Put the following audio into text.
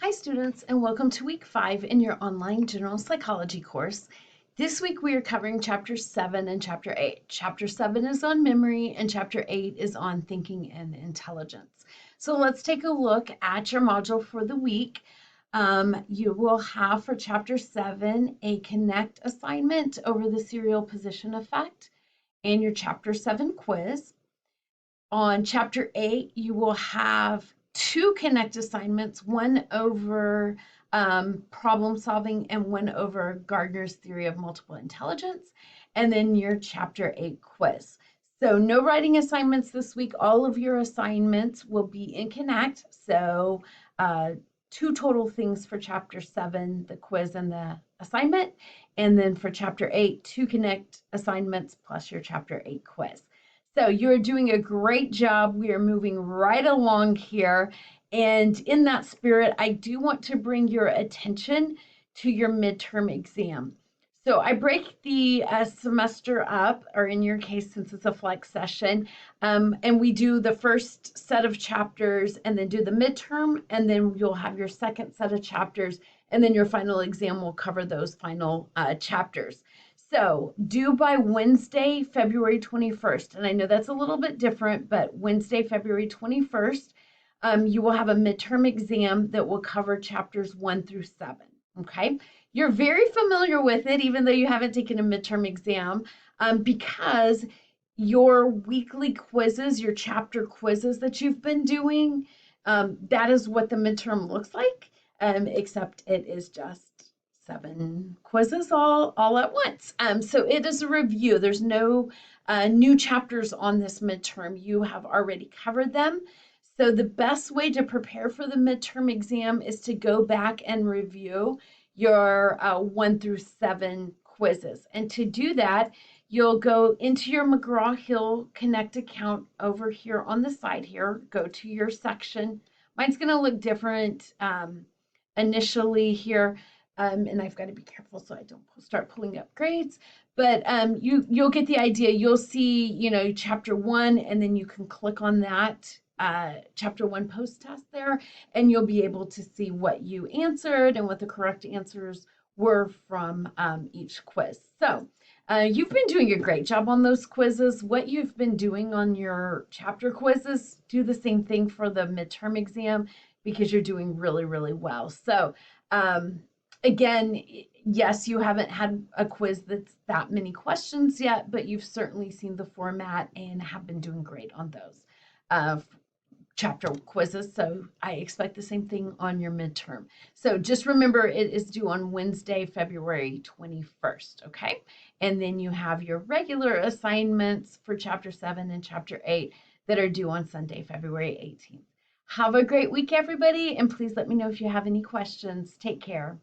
Hi students, and welcome to week 5 in your online general psychology course. This week we are covering chapter 7 and chapter 8. Chapter 7 is on memory and chapter 8 is on thinking and intelligence. So let's take a look at your module for the week. You will have for chapter 7 a connect assignment over the serial position effect and your chapter 7 quiz. On chapter 8, you will have 2 connect assignments, one over problem solving and one over Gardner's theory of multiple intelligence, and then your chapter 8 quiz. So no writing assignments this week. All of your assignments will be in Connect. So 2 total things for chapter 7, the quiz and the assignment. And then for chapter 8, 2 Connect assignments plus your chapter 8 quiz. So you're doing a great job. We are moving right along here. And in that spirit, I do want to bring your attention to your midterm exam. So I break the semester up, or in your case, since it's a flex session, and we do the first set of chapters and then do the midterm, and then you'll have your second set of chapters, and then your final exam will cover those final chapters. So due by Wednesday, February 21st, and I know that's a little bit different, but Wednesday, February 21st, you will have a midterm exam that will cover chapters 1 through 7, okay? You're very familiar with it, even though you haven't taken a midterm exam, because your weekly quizzes, your chapter quizzes that you've been doing, that is what the midterm looks like, except it is just 7 quizzes all at once. So it is a review. There's no new chapters on this midterm. You have already covered them. So the best way to prepare for the midterm exam is to go back and review your 1 through 7 quizzes. And to do that, you'll go into your McGraw-Hill Connect account over here on the side here, go to your section. Mine's going to look different initially here, and I've got to be careful so I don't start pulling up grades. But you'll get the idea. You'll see, chapter 1, and then you can click on that chapter 1 post test there, and you'll be able to see what you answered and what the correct answers were from each quiz. So you've been doing a great job on those quizzes. What you've been doing on your chapter quizzes, do the same thing for the midterm exam because you're doing really, really well. So again, yes, you haven't had a quiz that's that many questions yet, but you've certainly seen the format and have been doing great on those chapter quizzes. So I expect the same thing on your midterm. So just remember it is due on Wednesday, February 21st, okay? And then you have your regular assignments for chapter 7 and chapter 8 that are due on Sunday, February 18th. Have a great week, everybody, and please let me know if you have any questions. Take care.